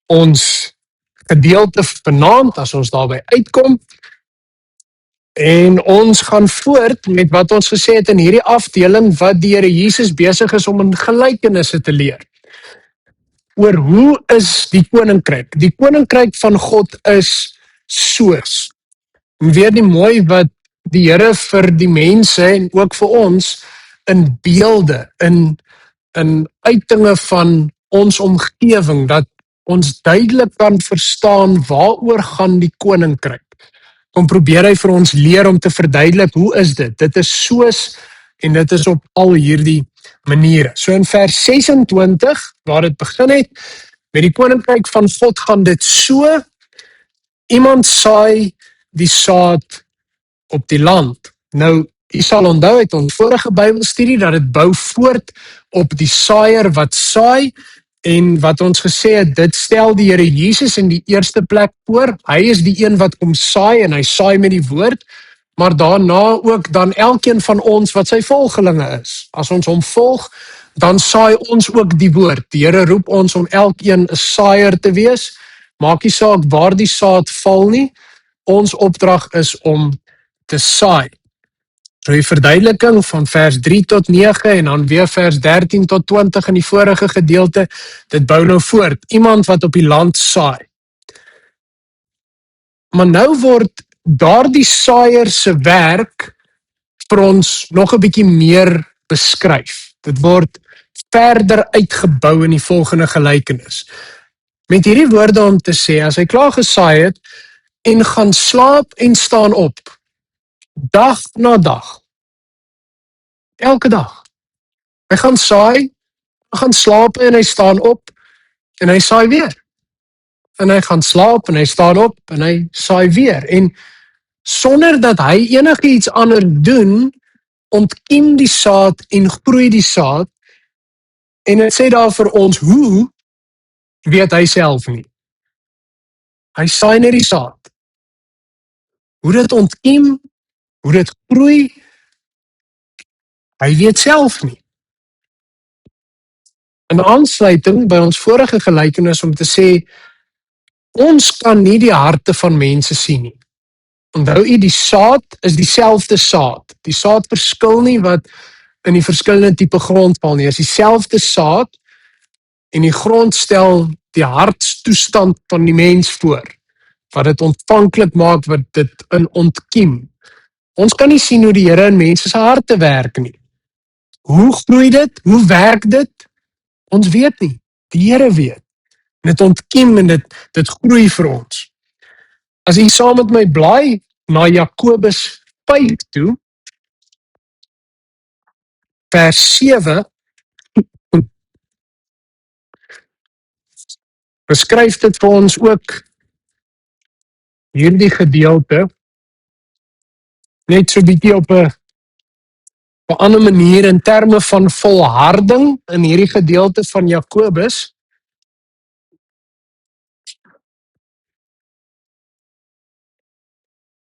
ons gedeelte vanaand, as ons daarby uitkom, en ons gaan voort met wat ons gesê het in hierdie afdeling, wat die Here Jesus besig is om in gelykenisse te leer. Oor hoe is die koninkryk? Die koninkryk van God is soos. En weer die mooi wat die Here vir die mense en ook vir ons in beelde, in uitinge van ons omgewing, dat ons duidelik kan verstaan waaroor gaan die koninkryk. Kom probeer hy vir ons leer om te verduidelik, hoe is dit? Dit is soos, en dit is op al hierdie maniere. So in vers 26, waar dit begin het, met die koninkryk van God gaan dit so, iemand saai die saad op die land. Nou, jy sal onthou uit ons vorige Bybelstudie, dat dit bou voort op die saaier wat saai, en wat ons gesê het, dit stel die Here Jesus in die eerste plek voor. Hy is die een wat kom saai, en hy saai met die woord, maar daarna ook dan elkeen van ons wat sy volgelinge is. As ons hom volg, dan saai ons ook die woord. Die Here roep ons om elkeen 'n saaier te wees. Maak nie saak waar die saad val nie. Ons opdrag is om te saai. So die verduideliking van vers 3 tot 9 en dan weer vers 13 tot 20 in die vorige gedeelte, dit bou nou voort. Iemand wat op die land saai. Maar nou word daardie saaier se werk vir ons nog 'n bietjie meer beskryf. Dit word verder uitgebou in die volgende gelykenis. Met hierdie woorde om te sê, as hy klaar gesaai het, en gaan slaap en staan op, dag na dag, elke dag. Hy gaan saai, hy gaan slaap en hy staan op, en hy saai weer. En hy gaan slaap en hy staan op, en hy saai weer. En sonder dat hy enigiets anders doen, ontkiem die saad en groei die saad, en het sê daar vir ons, hoe, weet hy self nie. Hy saai net die saad. Hoe dit ontkiem, hoe dit groei, hy weet self nie. In aansluiting by ons vorige gelykenis om te sê, ons kan nie die harte van mense sien nie. Onthou jy, die saad is dieselfde saad. Die saad verskil nie wat in die verskillende tipe grond val nie. Dit is dieselfde saad, en die grond stel die hartstoestand van die mens voor, wat dit ontvanklik maak, wat dit in ontkiem. Ons kan nie sien hoe die Here in mense se harte werk nie. Hoe groei dit? Hoe werk dit? Ons weet nie. Die Here weet. En dit ontkiem en dit groei vir ons. As jy saam met my blaai na Jakobus 5 toe, vers 7, beskryf dit vir ons ook hierdie gedeelte, net so bietjie op 'n ander manier in terme van volharding in hierdie gedeelte van Jakobus.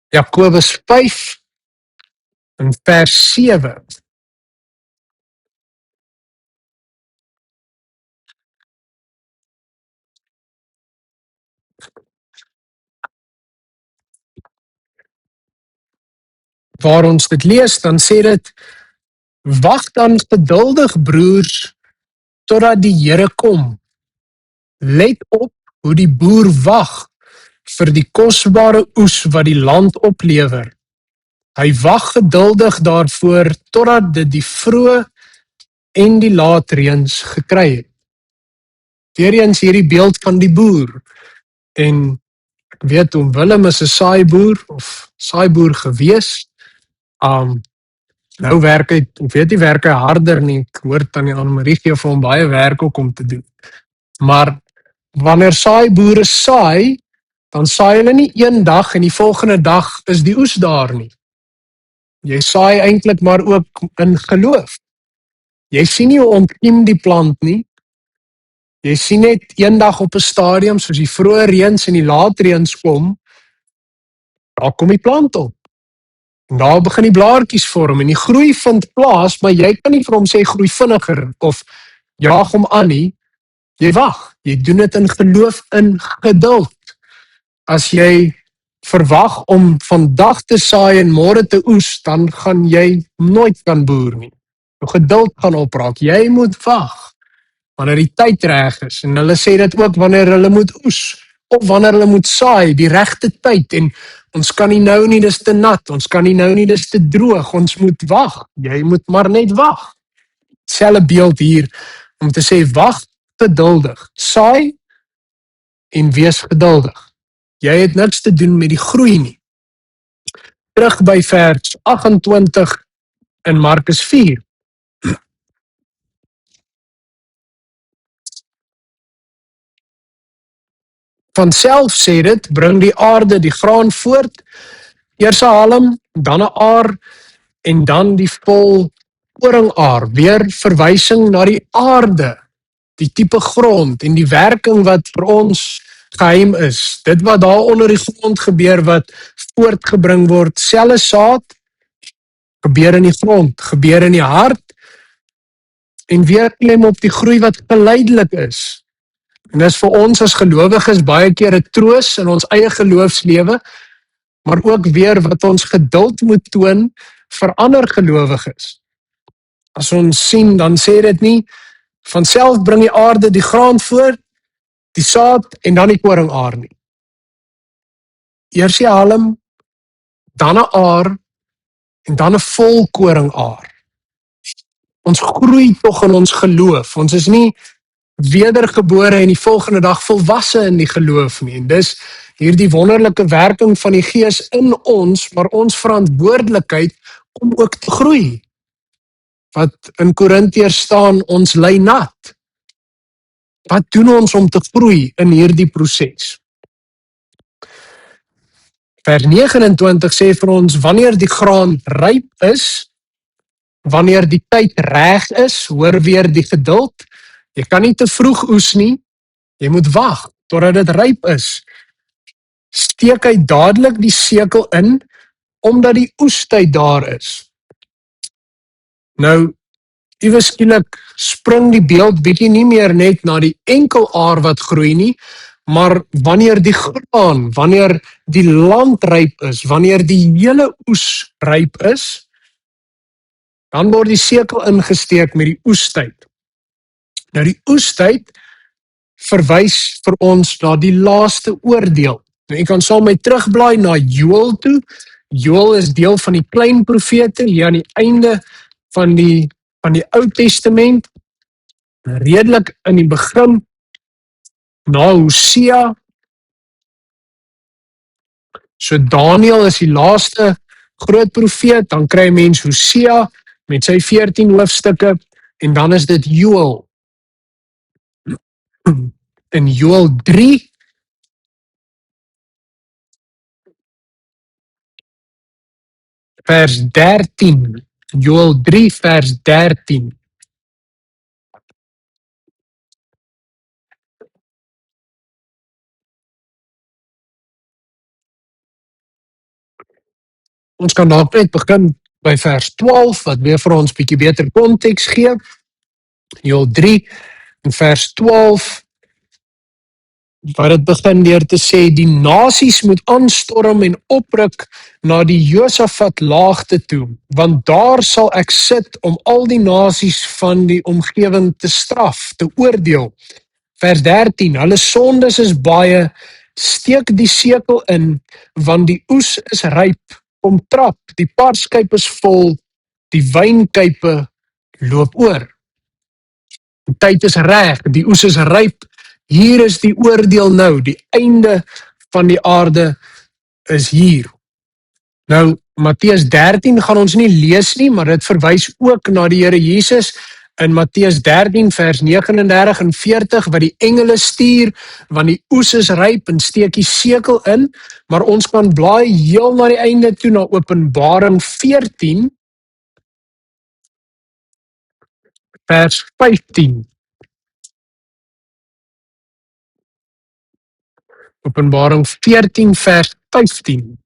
Jakobus 5 in vers 7. Waar ons dit lees, dan sê dit, wag dan geduldig broers, totdat die Here kom. Let op hoe die boer wag vir die kosbare oes wat die land oplewer. Hy wag geduldig daarvoor, totdat dit die vroeë en die laatreëns gekry het. Weereens hierdie beeld van die boer. En ek weet, oom Willem is 'n saaiboer, of saaiboer gewees. Nou werk hy, ek weet nie, werk hy harder nie, ek hoor Tannie Annemarie gee vir hom baie werk ook om te doen. Maar wanneer saaiboere saai, dan saai hulle nie een dag en die volgende dag is die oes daar nie. Jy saai eintlik maar ook in geloof. Jy sien nie hoe ontkiem die plant nie. Jy sien net een dag op 'n stadium, soos die vroeë reëns en die laatreëns kom, daar kom die plant op. En daar begin die blaartjies vorm en die groei vind plaas, maar jy kan nie vir hom sê groei vinniger of jaag hom aan nie. Jy wag. Jy doen dit in geloof, in geduld. As jy verwag om vandag te saai en môre te oes, dan gaan jy nooit kan boer nie. Jou geduld gaan opraak. Jy moet wag wanneer die tyd reg is. En hulle sê dit ook wanneer hulle moet oes of wanneer hulle moet saai, die regte tyd. En ons kan nie nou nie, dis te nat. Ons kan nie nou nie, dis te droog. Ons moet wag. Jy moet maar net wag. Selfe beeld hier om te sê wag geduldig. Saai en wees geduldig. Jy het niks te doen met die groei nie. Terug by vers 28 in Markus 4. Vanself sê dit, bring die aarde die graan voort, eers 'n halm, dan 'n aar en dan die vol koringaar. Weer verwysing na die aarde, die tipe grond en die werking wat vir ons geheim is. Dit wat daar onder die grond gebeur wat voortgebring word, selfe saad gebeur in die grond, gebeur in die hart en weer klem op die groei wat geleidelik is. En dis vir ons as gelowiges baie keer 'n troos in ons eie geloofslewe, maar ook weer wat ons geduld moet toon vir ander gelowiges. As ons sien, dan sê dit nie, vanself bring die aarde die graan voort, die saad en dan die koringaar nie. Eers die halm, dan 'n aar en dan 'n vol koringaar. Ons groei tog in ons geloof. Ons is nie wedergebore en die volgende dag volwasse in die geloof nie. En dis hierdie wonderlike werking van die Gees in ons, maar ons verantwoordelikheid om ook te groei. Wat in Korintiërs staan, ons lei nat. Wat doen ons om te groei in hierdie proses? Vers 29 sê vir ons, wanneer die graan ryp is, wanneer die tyd reg is, hoor weer die geduld. Jy kan nie te vroeg oes nie, jy moet wag totdat dit ryp is. Steek hy dadelik die sekel in, omdat die oestyd daar is. Nou, ewe skielik spring die beeld bietjie nie meer net na die enkel aar wat groei nie, maar wanneer die graan, wanneer die land ryp is, wanneer die hele oes ryp is, dan word die sekel ingesteek met die oestyd. Nou die oestyd verwys vir ons na die laaste oordeel. Nou, jy kan saam met my terugblaai na Joël toe. Joël is deel van die klein profete hier aan die einde van die Ou Testament, redelik in die begin na Hosea. So Daniël is die laaste groot profeet, dan kry mens Hosea met sy 14 hoofstukke en dan is dit Joël. In Joël 3 vers 13. Joël 3 vers 13. Ons kan dalk net begin by vers 12 wat weer vir ons bietjie beter konteks gee. Joël 3 en vers 12 waar dit begin deur te sê die nasies moet aanstorm en opruk na die Josafat laagte toe, want daar sal ek sit om al die nasies van die omgewing te straf, te oordeel. Vers 13, hulle sondes is baie, steek die sekel in, want die oes is ryp, kom trap, die parskyp is vol, die wynkype loop oor. Die tyd is reg, die oes is ryp, hier is die oordeel nou, die einde van die aarde is hier. Nou, Matteus 13 gaan ons nie lees nie, maar dit verwys ook na die Here Jesus in Matteus 13 vers 39 en 40, wat die engele stuur, want die oes is ryp en steek die sekel in, maar ons kan blaai heel na die einde toe na Openbaring 14 vers 15. Openbaring 14 vers 15.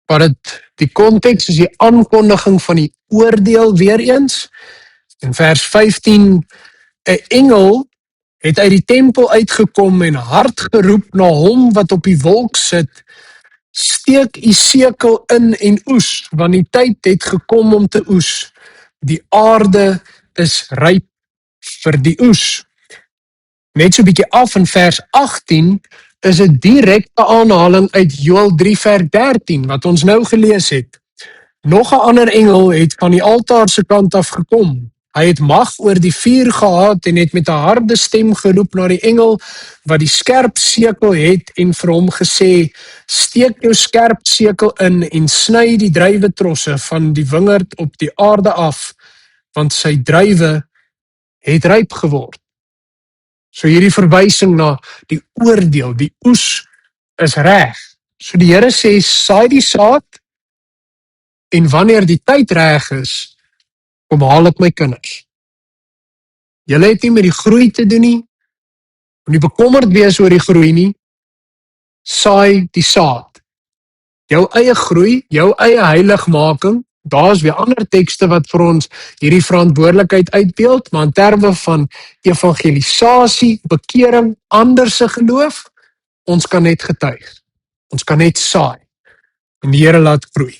Maar die konteks is die aankondiging van die oordeel weer eens. In vers 15, 'n engel het uit die tempel uitgekom en hard geroep na hom wat op die wolk sit, steek u sekel in en oes, want die tyd het gekom om te oes. Die aarde is ryp vir die oes. Net so 'n bietjie af in vers 18 is 'n direkte aanhaling uit Joël 3 vers 13 wat ons nou gelees het. Nog 'n ander engel het van die altaar se kant af gekom. Hy het mag oor die vuur gehad en het met 'n harde stem geroep na die engel wat die skerp sekel het en vir hom gesê: "Steek jou skerp sekel in en sny die druiwetrosse van die wingerd op die aarde af, want sy druiwe het ryp geword." So hierdie verwysing na die oordeel, die oes is reg. So die Here sê, saai die saad en wanneer die tyd reg is, kom haal ek my kinders. Julle het nie met die groei te doen nie, moenie bekommerd wees oor die groei nie, saai die saad. Jou eie groei, jou eie heiligmaking, daar is weer ander tekste wat vir ons hierdie verantwoordelikheid uitbeeld, maar in terme van evangelisasie, bekering, ander se geloof, ons kan net getuig. Ons kan net saai en die Here laat groei.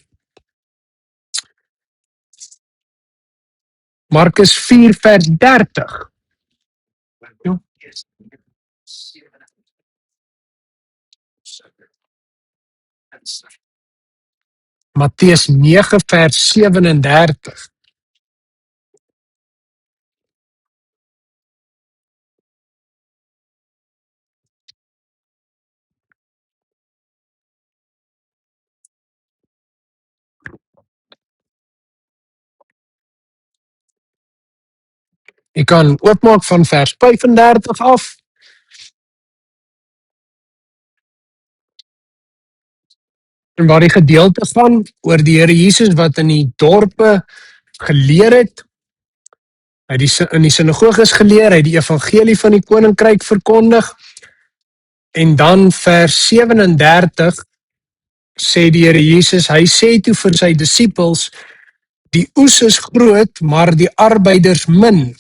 Markus 4 vers 30. Matteus 9 vers 37. Jy kan oopmaak van vers 35 af. En waar die gedeelte van oor die Here Jesus wat in die dorpe geleer het, hy in die sinagoges geleer, hy die evangelie van die koninkryk verkondig, en dan vers 37 sê die Here Jesus, hy sê toe vir sy disippels, die oes is groot, maar die arbeiders min.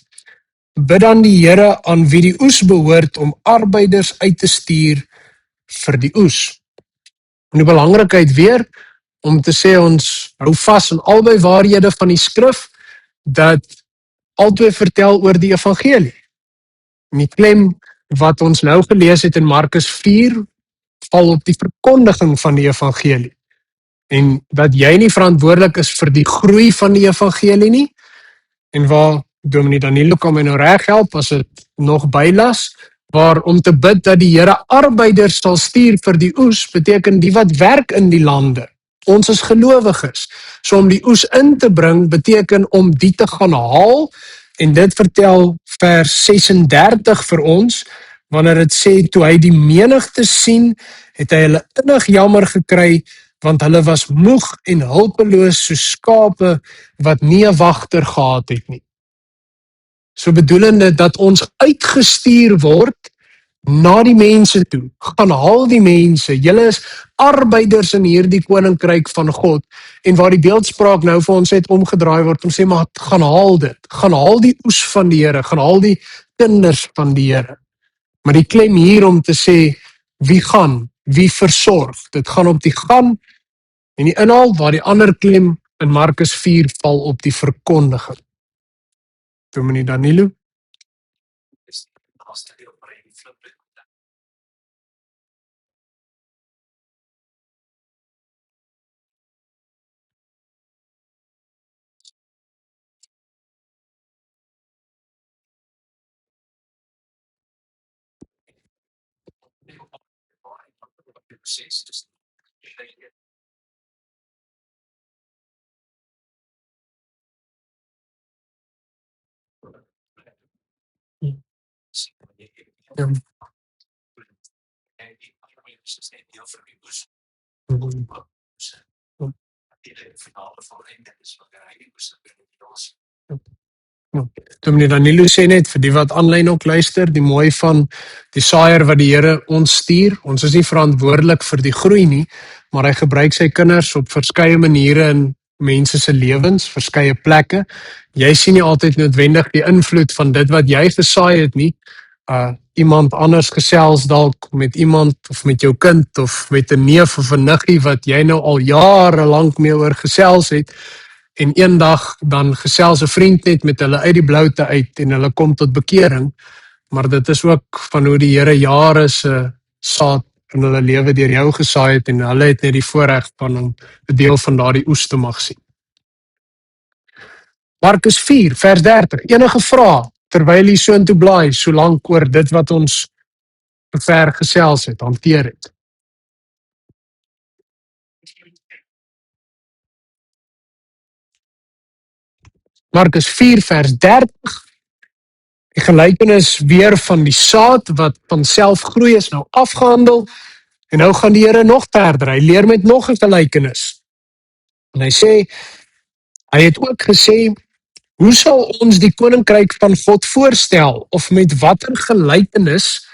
Bid dan die Here aan wie die oes behoort om arbeiders uit te stuur vir die oes. En die belangrikheid weer, om te sê ons hou vas aan albei waarhede van die skrif, dat albei vertel oor die evangelie. En die klem wat ons nou gelees het in Markus 4, val op die verkondiging van die evangelie. En dat jy nie verantwoordelik is vir die groei van die evangelie nie, en waar Dominee Danilo kan my nou reg help as dit nog bylas, waar om te bid dat die Here arbeiders sal stuur vir die oes, beteken die wat werk in die lande. Ons is gelowiges. So om die oes in te bring, beteken om die te gaan haal, en dit vertel vers 36 vir ons, wanneer het sê, toe hy die menigte sien, het hy hulle innig jammer gekry, want hulle was moeg en hulpeloos soos skape, wat nie 'n wagter gehad het nie. So bedoelende dat ons uitgestuur word na die mense toe. Gaan haal die mense. Julle is arbeiders in hierdie koninkryk van God. En waar die beeldspraak nou vir ons het omgedraai word, om sê, maar gaan haal dit. Gaan haal die oes van die Here. Gaan haal die kinders van die Here. Maar die klem hier om te sê, wie gaan, wie versorg. Dit gaan op die gaan en die inhaal, waar die ander klem in Markus 4 val op die verkondiging. Dominee Danilo. Ja. Ja. Dominee Danilo sê net vir die wat aanlyn ook luister, die mooi van die saaier wat die Here ons stuur. Ons is nie verantwoordelik vir die groei nie, maar hy gebruik sy kinders op verskeie maniere in mense se lewens, verskeie plekke. Jy sien nie altyd noodwendig die invloed van dit wat jy gesaai het nie. Iemand anders gesels dalk met iemand of met jou kind of met 'n neef of 'n niggie wat jy nou al jare lank mee oor gesels het. En eendag dan gesels 'n vriend net met hulle uit die bloute uit en hulle kom tot bekering, maar dit is ook van hoe die Here jare se saad in hulle lewe deur jou gesaai het en hulle het net die voorreg van om 'n deel van daardie oes te mag sien. Markus 4 vers 30. Enige vrae terwyl jy soontoe blaai, solank oor dit wat ons ver gesels het, hanteer het. Markus 4 vers 30. Die gelykenis weer van die saad wat van self groei is nou afgehandel. En nou gaan die Here nog verder. Hy leer met nog 'n gelykenis. En hy sê, hy het ook gesê, hoe sal ons die koninkryk van God voorstel of met watter gelykenis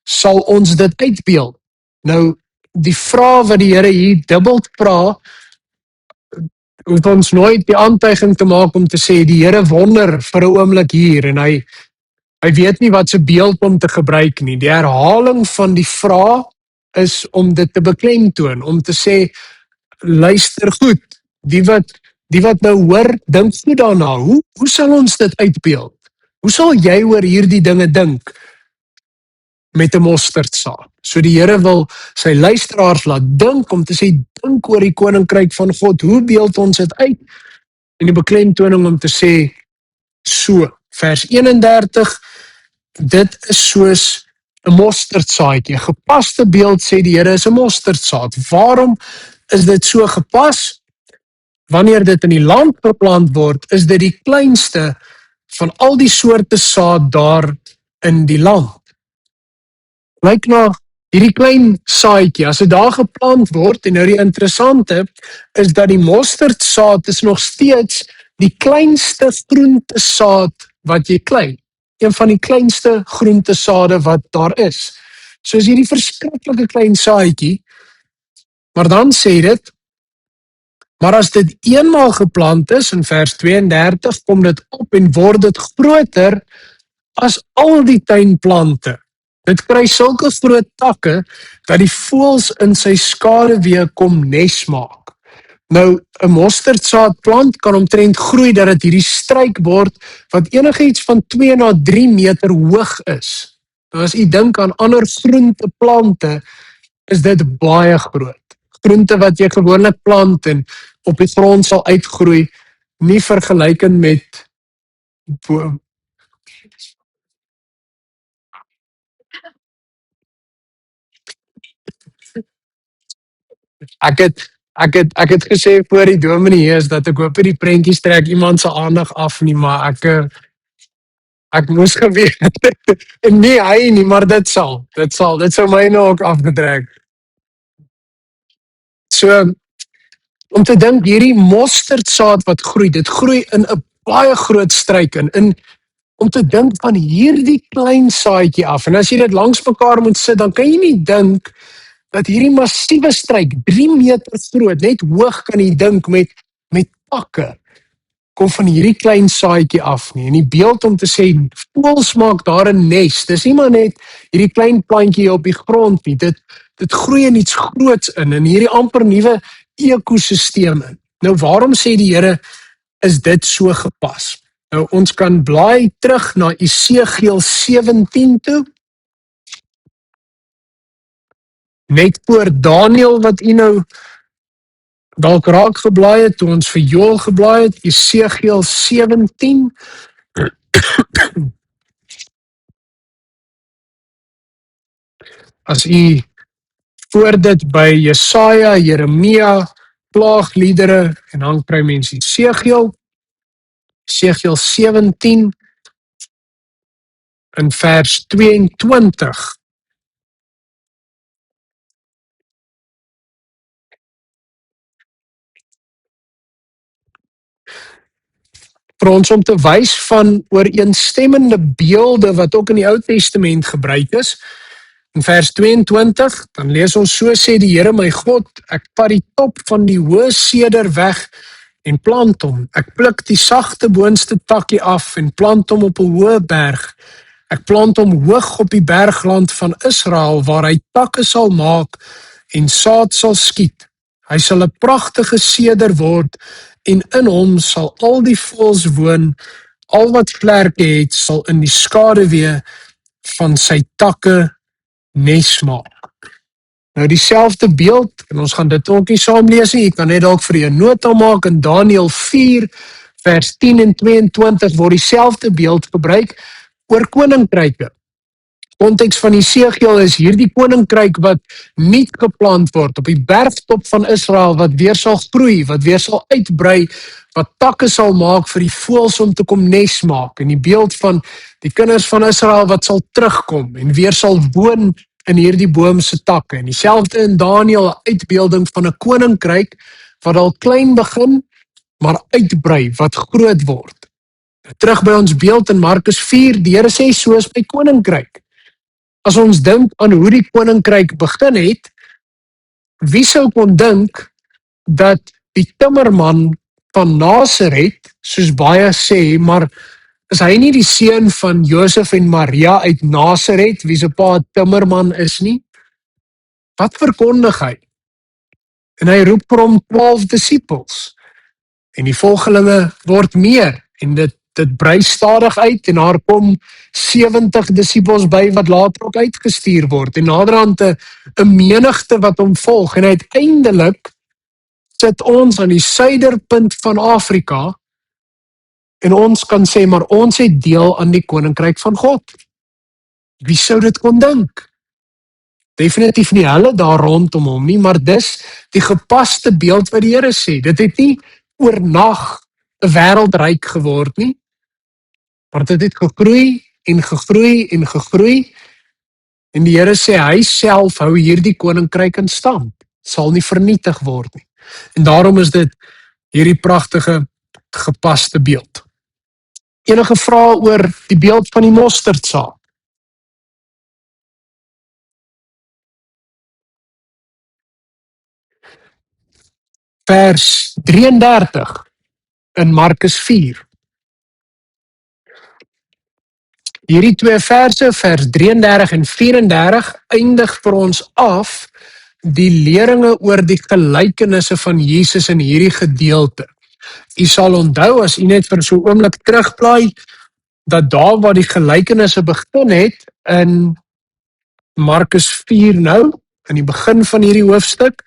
sal ons dit uitbeeld? Nou, die vraag wat die Here hier dubbel vra, hoef ons nooit die aantuiging te maak om te sê die Here wonder vir 'n oomblik hier en hy weet nie wat se beeld om te gebruik nie. Die herhaling van die vraag is om dit te beklemtoon, om te sê luister goed. Die wat nou hoor, dink goed daarna. Hoe sal ons dit uitbeeld? Hoe sal jy oor hierdie dinge dink met 'n mosterdsaad? So die Here wil sy luisteraars laat dink om te sê dink oor die koninkryk van God. Hoe beeld ons dit uit? En die beklemtoning om te sê so. Vers 31, dit is soos 'n mosterdsaadjie. 'n Gepaste beeld sê die Here is 'n mosterdsaad. Waarom is dit so gepas? Wanneer dit in die land geplant word, is dit die kleinste van al die soorte saad daar in die land. Lyk na hierdie klein saadjie, as dit daar geplant word, en nou die interessante is dat die mosterdsaad is nog steeds die kleinste groentesaad wat jy kry. Een van die kleinste groentesade wat daar is. So is hierdie verskriklike klein saadjie, maar dan sê dit, maar as dit eenmaal geplant is, in vers 32, kom dit op en word dit groter as al die tuinplante. Dit kry sulke groot takke, dat die voëls in sy skaduwee kom nes maak. Nou, 'n mosterdsaadplant kan omtrent groei dat dit hierdie struik word, wat enigiets van 2 na 3 meter hoog is. Nou, as jy dink aan ander groenteplante, is dit baie groot. Groente wat jy gewoonlik plant en op die grond sal uitgroei, nie vergelykend met ek het gesê voor die dominee is dat ek hoop die prentjies trek iemand se aandag af nie, maar ek moes geweet en nie hy nie, maar dit sou my nou ook afgetrek. So om te dink hierdie mosterdsaad wat groei, dit groei in 'n baie groot struik in om te dink van hierdie klein saadjie af. En as jy dit langs mekaar moet sit, dan kan jy nie dink dat hierdie massiewe struik 3 meter groot, net hoog kan jy dink met takke, kom van hierdie klein saadjie af nie. En die beeld om te sê, voëls maak daar 'n nes. Dis nie maar net hierdie klein plantjie op die grond nie. Dit groei in iets groots in hierdie amper nuwe ekosisteem in. Nou waarom sê die Here is dit so gepas? Nou ons kan blaai terug na Esegiel 17 toe. Net voor Daniël wat u nou dalk raak geblaai het, toe ons vir Joël geblaai het, Esegiel 17. As u voor dit by Jesaja, Jeremia, plaagliedere en dan kry mens Esegiel 17 in vers 22. vir ons om te wys van ooreenstemmende beelde wat ook in die Ou Testament gebruik is. In vers 22, dan lees ons: so sê die Here my God, ek vat die top van die hoë seder weg en plant hom. Ek pluk die sagte boonste takkie af en plant hom op 'n hoë berg. Ek plant hom hoog op die bergland van Israel, waar hy takke sal maak en saad sal skiet. Hy sal 'n pragtige seder word en in hom sal al die voëls woon. Al wat vlerke het, sal in die skaduwee van sy takke nes maak. Nou dieselfde beeld, en ons gaan dit ook nie saam lees nie, jy kan net dalk vir jou nota maak, in Daniël 4 vers 10 en 22 word dieselfde beeld gebruik oor koninkryke. Konteks van Esegiel is hierdie koninkryk wat nuut geplant word op die bergtop van Israel, wat weer sal groei, wat weer sal uitbrei, wat takke sal maak vir die voëls om te kom nes maak, en die beeld van die kinders van Israel wat sal terugkom en weer sal woon in hierdie boom se takke. En dieselfde in Daniël, 'n uitbeelding van 'n koninkryk wat al klein begin, maar uitbrei, wat groot word. Terug by ons beeld in Markus 4, die Here sê soos by koninkryk. As ons dink aan hoe die koninkryk begin het, wie sou kon dink dat die timmerman van Nasaret, soos baie sê, maar is hy nie die seun van Josef en Maria uit Nasaret, wie se pa 'n timmerman is nie? Wat verkondig hy? En hy roep vir hom 12 disippels. En die volgelinge word meer, en dit brei stadig uit, en daar kom 70 disippels by, wat later ook uitgestuur word, en naderhand 'n menigte wat hom volg, en uiteindelik sit ons aan die suiderpunt van Afrika, en ons kan sê, maar ons het deel aan die koninkryk van God. Wie sou dit kon dink? Definitief nie hulle daar rondom hom nie, maar dis die gepaste beeld wat die Here sê. Dit het nie oornag 'n wêreldryk geword nie, maar dit het gegroei en gegroei en gegroei, en die Here sê hy self hou hierdie koninkryk in stand, sal nie vernietig word nie. En daarom is dit hierdie pragtige gepaste beeld. Enige vrae oor die beeld van die mosterdsaad? Vers 33 in Markus 4. Hierdie twee verse, vers 33 en 34, eindig vir ons af die leringe oor die gelykenisse van Jesus in hierdie gedeelte. U sal onthou, as u net vir so 'n oomblik terugblaai, dat daar waar die gelykenisse begin het in Markus 4 nou, in die begin van hierdie hoofstuk,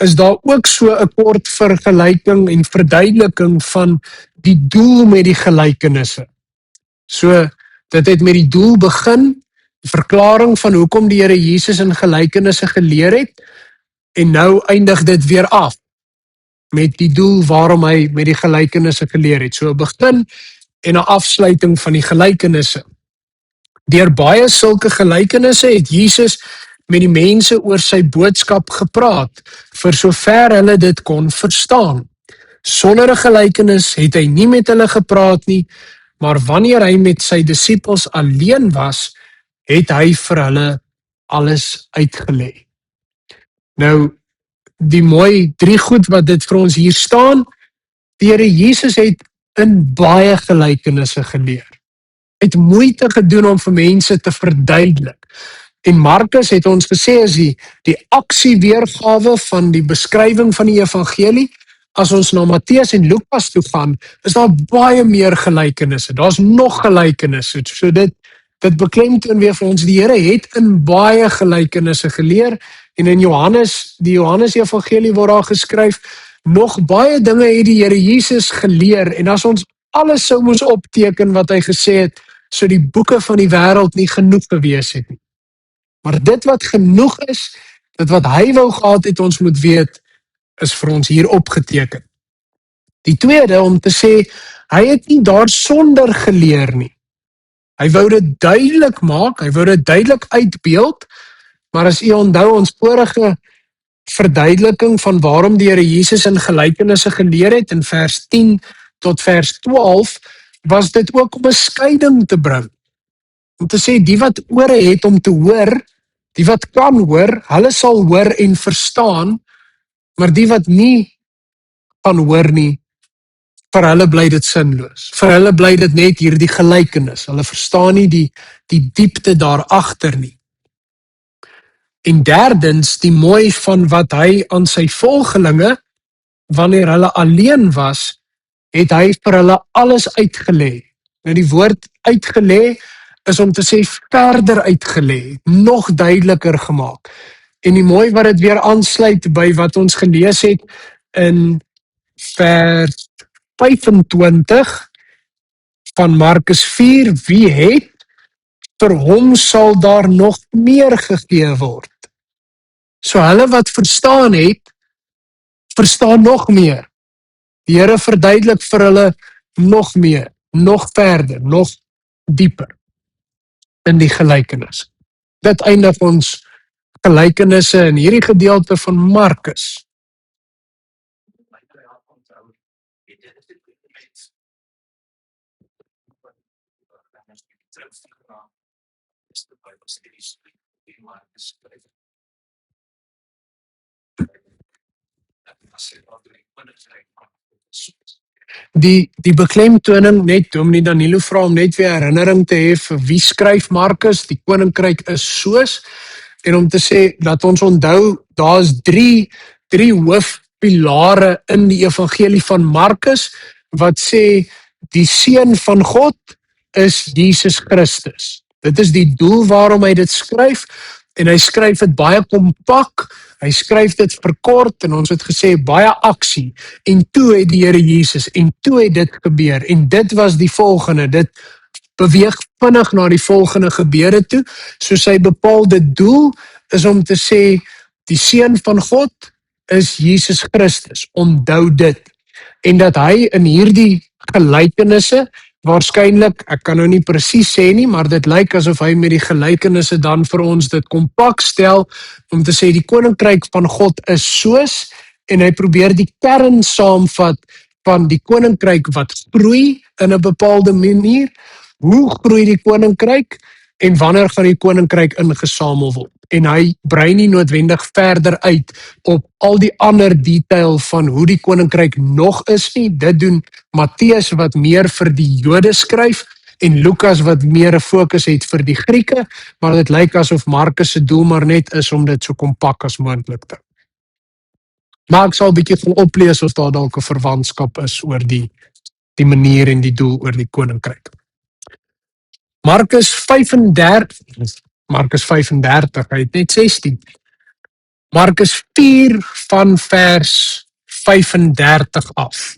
is daar ook so 'n kort vergelyking en verduideliking van die doel met die gelykenisse. So, dit het met die doel begin, die verklaring van hoekom die Here Jesus in gelykenisse geleer het, en nou eindig dit weer af met die doel waarom hy met die gelykenisse geleer het. So 'n begin en 'n afsluiting van die gelykenisse. Deur baie sulke gelykenisse het Jesus met die mense oor sy boodskap gepraat, vir sover hulle dit kon verstaan. Sonder 'n gelykenis het hy nie met hulle gepraat nie, maar wanneer hy met sy disippels alleen was, het hy vir hulle alles uitgelê. Nou, die mooi 3 goed wat dit vir ons hier staan, die Here Jesus het in baie gelykenisse geleer. Hy het moeite gedoen om vir mense te verduidelik. En Markus het ons gesê is die aksieweergawe van die beskrywing van die evangelie. As ons na Matteus en Lukas toe gaan, is daar baie meer gelykenisse. Daar's nog gelykenisse. So dit beklemtoon weer vir ons, die Here het in baie gelykenisse geleer, en in die Johannes evangelie word daar geskryf, nog baie dinge het die Here Jesus geleer, en as ons alles sou moes opteken wat hy gesê het, so die boeke van die wêreld nie genoeg gewees het nie. Maar dit wat genoeg is, dit wat hy wou gehad het ons moet weet, is vir ons hier opgeteken. Die tweede, om te sê, hy het nie daar sonder geleer nie. Hy wou dit duidelik maak, hy wou dit duidelik uitbeeld, maar as u onthou ons vorige verduideliking van waarom die Here Jesus in gelykenisse geleer het, in vers 10 tot vers 12, was dit ook om 'n skeiding te bring. Om te sê, die wat ore het om te hoor, die wat kan hoor, hulle sal hoor en verstaan, maar die wat nie kan hoor nie, vir hulle bly dit sinloos. Vir hulle bly dit net hierdie gelykenis. Hulle verstaan nie die diepte daarachter nie. En derdens, die mooi van wat hy aan sy volgelinge, wanneer hulle alleen was, het hy vir hulle alles uitgelê. Nou die woord uitgelê is om te sê verder uitgelê, nog duideliker gemaak. En die mooi wat dit weer aansluit by wat ons gelees het in vers 25 van Markus 4, wie het, vir hom sal daar nog meer gegee word. So hulle wat verstaan het, verstaan nog meer. Die Here verduidelik vir hulle nog meer, nog verder, nog dieper in die gelykenis. Dit eindig ons gelykenisse in hierdie gedeelte van Markus. Die beklemtoning net, Dominee Danilo vra om net weer herinnering te hê vir wie skryf Markus, die koninkryk is soos, en om te sê, dat ons onthou, daar is drie hoofpilare in die evangelie van Markus, wat sê, die seun van God is Jesus Christus. Dit is die doel waarom hy dit skryf, en hy skryf dit baie kompak, hy skryf dit verkort, en ons het gesê, baie aksie, en toe het die Here Jesus, en toe het dit gebeur, en dit was die volgende, dit beweeg vinnig na die volgende gebeure toe, so sy bepaalde doel is om te sê, die seun van God is Jesus Christus, onthou dit, en dat hy in hierdie gelykenisse, waarskynlik, ek kan nou nie presies sê nie, maar dit lyk asof hy met die gelykenisse dan vir ons dit kompak stel, om te sê die koninkryk van God is soos, en hy probeer die kern saamvat van die koninkryk wat groei in 'n bepaalde manier, hoe groei die koninkryk, en wanneer gaan die koninkryk ingesamel word. En hy brei nie noodwendig verder uit op al die ander detail van hoe die koninkryk nog is nie. Dit doen Matteus wat meer vir die Jode skryf en Lukas wat meer 'n fokus het vir die Grieke, maar dit lyk asof Markus se doel maar net is om dit so kompak as moontlik te. Maar ek sal 'n bietjie gaan oplees of daar dalk 'n verwantskap is oor die manier en die doel oor die koninkryk. Markus 35, hy het net 16. Markus 4 van vers 35 af.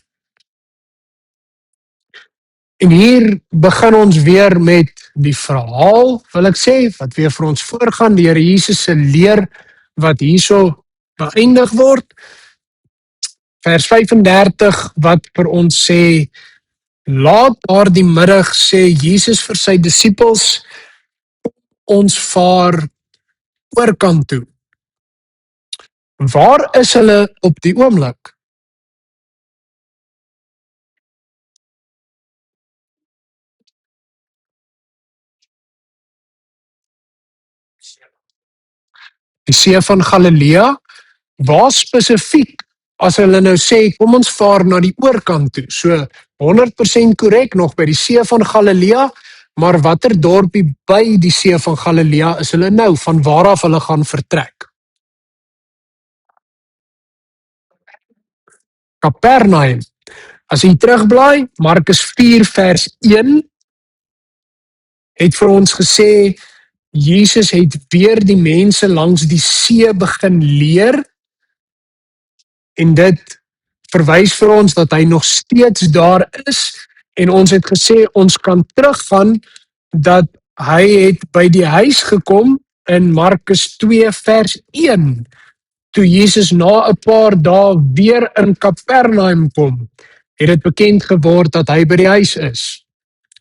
En hier begin ons weer met die verhaal, wil ek sê, wat weer vir ons voorgaan, die Here Jesus se leer, wat hierso beëindig word. Vers 35, wat vir ons sê, laat daardie middag sê Jesus vir sy disippels, ons vaar oorkant toe. Waar is hulle op die oomblik? Die see van Galilea, waar spesifiek, as hulle nou sê, kom ons vaar na die oorkant toe, so 100% korrek, nog by die see van Galilea, maar watter dorpie by die see van Galilea is hulle nou, van waaraf hulle gaan vertrek? Kapernaum. As jy terugblaai, Markus 4 vers 1, het vir ons gesê, Jesus het weer die mense langs die see begin leer, en dit verwys vir ons dat hy nog steeds daar is, en ons het gesê, ons kan teruggaan, dat hy het by die huis gekom, in Markus 2 vers 1, toe Jesus na 'n paar dae weer in Kapernaum kom, het dit bekend geword dat hy by die huis is.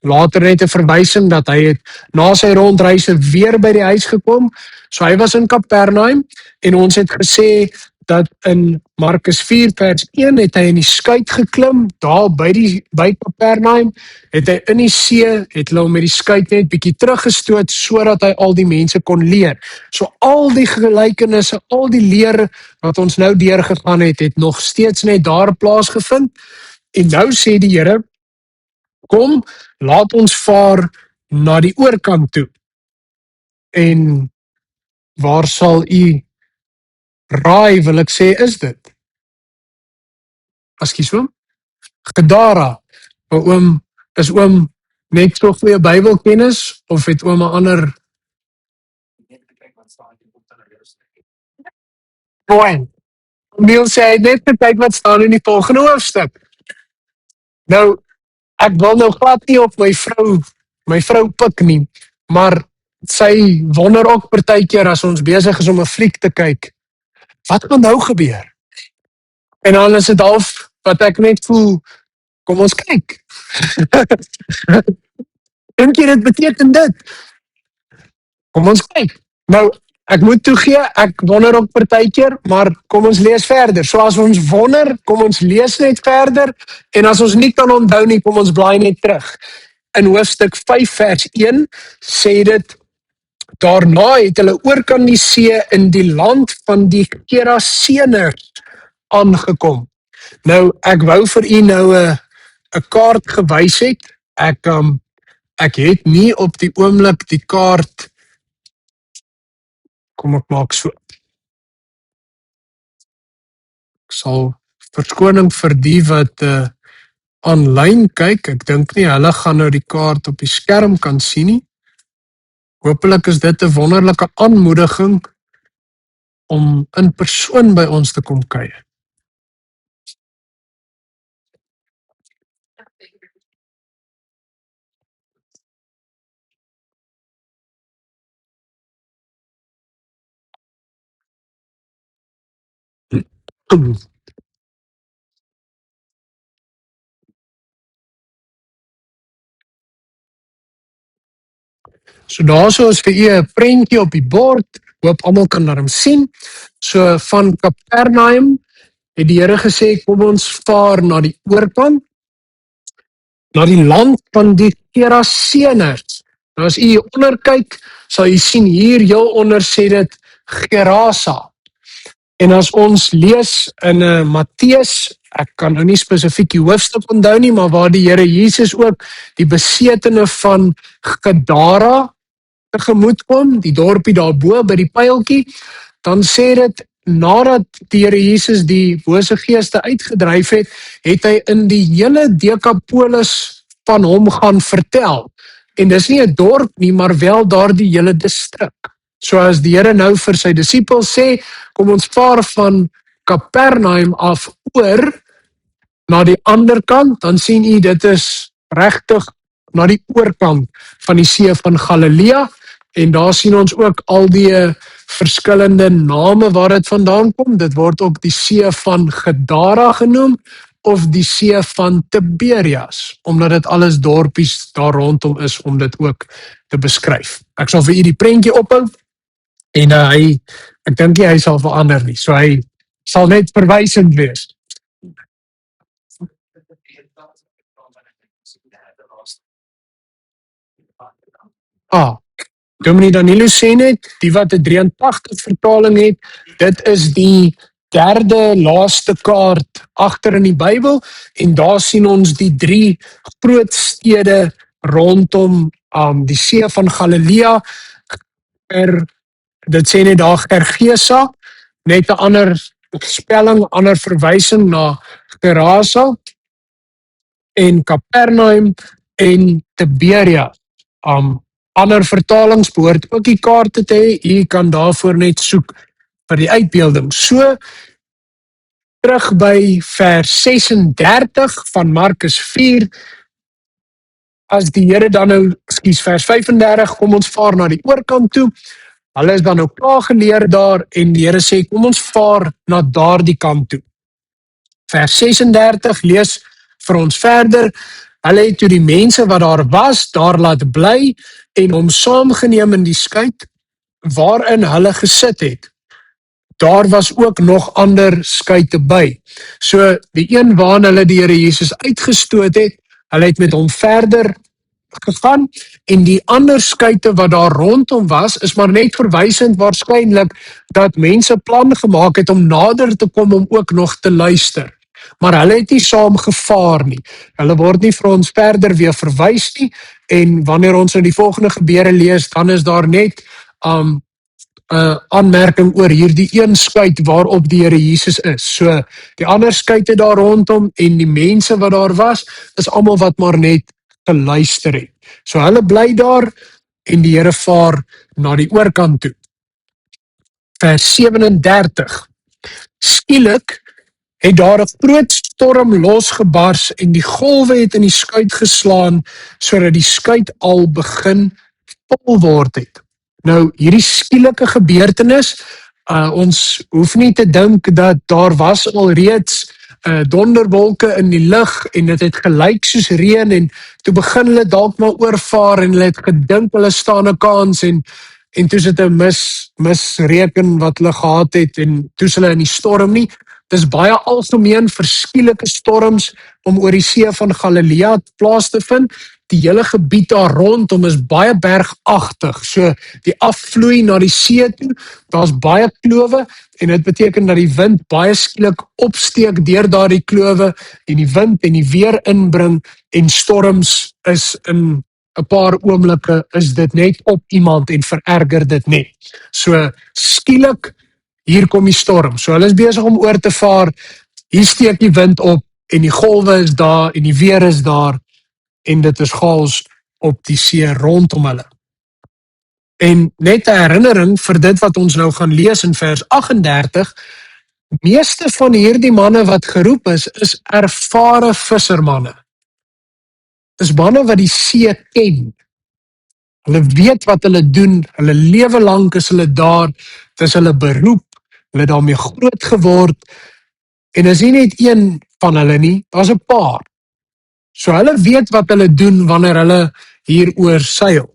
Later het 'n verwysing dat hy het na sy rondreise weer by die huis gekom, so hy was in Kapernaum, en ons het gesê, dat in Markus 4 vers 1 het hy in die skuit geklim, daar by Kapernaum, het hy in die see, het hulle hom met die skuit net bietjie teruggestoot, sodat hy al die mense kon leer. So al die gelykenisse, al die leer wat ons nou deurgegaan het nog steeds net daar plaasgevind, en nou sê die Here, kom, laat ons vaar na die oorkant toe, en waar sal u raai, wil ek sê, is dit? Askies oom? Gadara. Maar is oom net so goeie Bybelkennis, of het oom 'n ander point? Neil sê, hy het net gekyk wat staan in die volgende hoofstuk. Nou, ek wil nou glad nie op my vrou pik nie, maar sy wonder ook partykeer as ons besig is om 'n fliek te kyk, wat gaan nou gebeur? En dan is dit half wat ek net voel, kom ons kyk. Dink jy dit beteken dit? Kom ons kyk. Nou, ek moet toegee, ek wonder ook partykeer, maar kom ons lees verder. So as ons wonder, kom ons lees net verder, en as ons nie kan onthou nie, kom ons blaai net terug. In hoofstuk 5 vers 1 sê dit, daarna het hulle oorkant die see in die land van die Geraseners aangekom. Nou, ek wou vir u nou 'n kaart gewys het. Ek het nie op die oomblik die kaart, kom ek maak so. Ek sal verskoning vir die wat aanlyn kyk. Ek dink nie hulle gaan nou die kaart op die skerm kan sien nie. Hoopelik is dit 'n wonderlike aanmoediging om in persoon by ons te kom kuier. So daarso is vir u 'n prentjie op die bord. Hoop almal kan daarom sien. So van Kapernaum het die Here gesê, kom ons vaar na die oorkant, na die land van die Geraseners. Nou as u hier onder kyk, sal u sien hier heel onder sê dit Gerasa. En as ons lees in Matteus, ek kan nou nie spesifiek die hoofstuk onthou nie, maar waar die Here Jesus ook die besetene van Gadara tegemoet kom, die dorpie daarbo by die pyltjie, dan sê dit, nadat die Here Jesus die bose geeste uitgedryf het, het hy in die hele Dekapolis van hom gaan vertel. En dis nie 'n dorp nie, maar wel daar die hele distrik. So as die Here nou vir sy disippels sê, kom ons vaar van Kapernaum af oor na die ander kant, dan sien u dit is regtig na die oorkant van die see van Galilea, en daar sien ons ook al die verskillende name waar dit vandaan kom. Dit word ook die see van Gadara genoem, of die see van Tiberias, omdat dit alles dorpies daar rondom is om dit ook te beskryf. Ek sal vir u die prentjie ophou, en ek dink nie hy sal verander nie, so hy sal net verwysend wees. Dominee Danilo sê net, die wat 'n 83 vertaling het, dit is die derde laaste kaart agter in die Bybel, en daar sien ons die 3 groot stede rondom die see van Galilea. Dit sê net daar Gergesa, net 'n ander spelling, ander verwysing na Gerasa, en Kapernaum en Tiberias. Ander vertalings behoort ook die kaarte te hê. U kan daarvoor net soek vir die uitbeelding. So, terug by vers 36 van Markus 4, as die Here dan nou, vers 35, kom ons vaar na die oorkant toe. Hulle is dan nou klaar geleer daar, en die Here sê, kom ons vaar na daardie kant toe. Vers 36 lees vir ons verder. Hulle het toe die mense wat daar was, daar laat bly, en hom saamgeneem in die skuit, waarin hulle gesit het. daar was ook nog ander skuite by. So die een waarna hulle die Here Jesus uitgestoot het, hulle het met hom verder gegaan, en die ander skuite wat daar rondom was, is maar net verwysend waarskynlik dat mense plan gemaak het om nader te kom om ook nog te luister. Maar hulle het nie saam gevaar nie. Hulle word nie vir ons verder weer verwys nie, en wanneer ons nou die volgende gebeure lees, dan is daar net aanmerking oor hierdie een skuit waarop die Here Jesus is. So, die ander skuite daar rondom en die mense wat daar was, is almal wat maar net geluister het. So hulle bly daar en die Here vaar na die oorkant toe. Vers 37. Skielik het daar 'n groot storm losgebars en die golwe het in die skuit geslaan sodat die skuit al begin vol word het. Nou, hierdie skielike gebeurtenis, ons hoef nie te dink dat daar was al reeds donderwolke in die lug en dit het gelyk soos reën en toe begin hulle dalk maar oorvaar en hulle het gedink hulle staan 'n kans en toe is dit 'n misreken wat hulle gehad het en toe is hulle in die storm nie. Dis baie algemeen vir skielike storms om oor die see van Galilea plaas te vind. Die hele gebied daar rondom is baie bergagtig, so die afvloei na die see toe, daar's baie klowe en dit beteken dat die wind baie skielik opsteek deur daardie klowe en die wind en die weer inbring en storms is in 'n paar oomblikke is dit net op iemand en vererger dit net. So skielik hier kom die storm. So hulle is besig om oor te vaar, hier steek die wind op en die golwe is daar en die weer is daar en dit is gaals op die see rondom hulle. En net 'n herinnering vir dit wat ons nou gaan lees in vers 38, meeste van hierdie manne wat geroep is ervare vissermanne. Dis manne wat die see ken. Hulle weet wat hulle doen, hulle lewe lank is hulle daar, dis hulle beroep, hulle het daarmee groot geword, en is nie net een van hulle nie, daar's 'n paar. So hulle weet wat hulle doen wanneer hulle hier oor seil.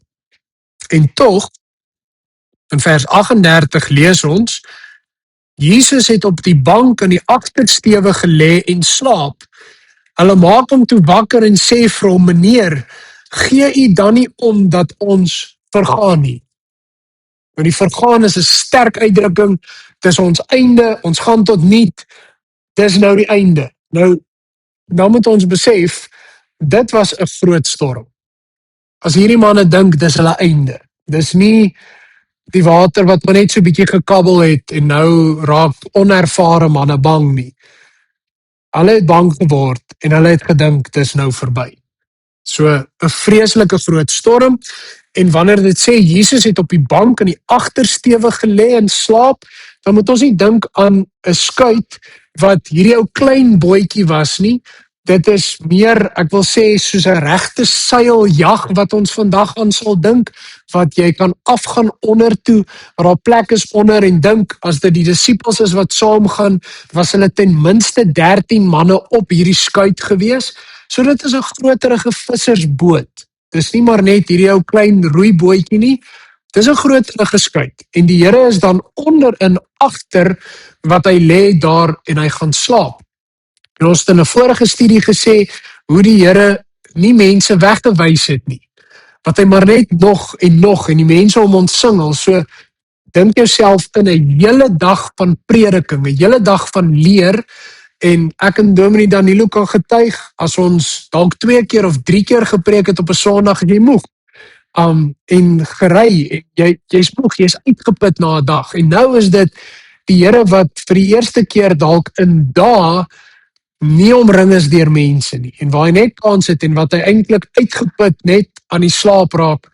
En tog, in vers 38 lees ons, Jesus het op die bank in die agtersteewe gelê en slaap. Hulle maak hom toe wakker en sê vir hom, meneer, gee u dan nie om dat ons vergaan nie. Want die vergaan is 'n sterk uitdrukking, dis ons einde, ons gaan tot niet, dis nou die einde. Nou moet ons besef, dit was 'n groot storm. As hierdie manne dink, dis hulle einde. Dis nie die water wat maar net so bietjie gekabbel het en nou raak onervare manne bang nie. Hulle het bang geword en hulle het gedink, dis nou verby. So 'n vreeslike groot storm, en wanneer dit sê Jesus het op die bank in die agtersteewe gelê en slaap, dan moet ons nie dink aan 'n skuit wat hierdie ou klein bootjie was nie. Dit is meer, ek wil sê, soos 'n regte seiljag wat ons vandag aan sal dink, wat jy kan afgaan onder toe, waar daar plek is onder, en dink, as dit die disippels is wat saamgaan, was hulle ten minste 13 manne op hierdie skuit gewees. So dit is 'n groterige vissersboot. Dis nie maar net hierdie ou klein roeibootjie nie, dis 'n groterige skuit. En die Here is dan onderin agter wat hy lê daar en hy gaan slaap. En ons het in 'n vorige studie gesê hoe die Here nie mense weggewys het nie. Wat hy maar net nog en die mense om ons singel. So dink jouself in 'n hele dag van prediking, 'n hele dag van leer, en ek en Dominee Danilo kan getuig, as ons dalk 2 keer of 3 keer gepreek het op 'n Sondag, jy moeg. En gery, en jy's moeg, jy's uitgeput na 'n dag. En nou is dit die Here wat vir die eerste keer dalk in dae nie omring is deur mense nie, en waar hy net kans het en wat hy eintlik uitgeput net aan die slaap raak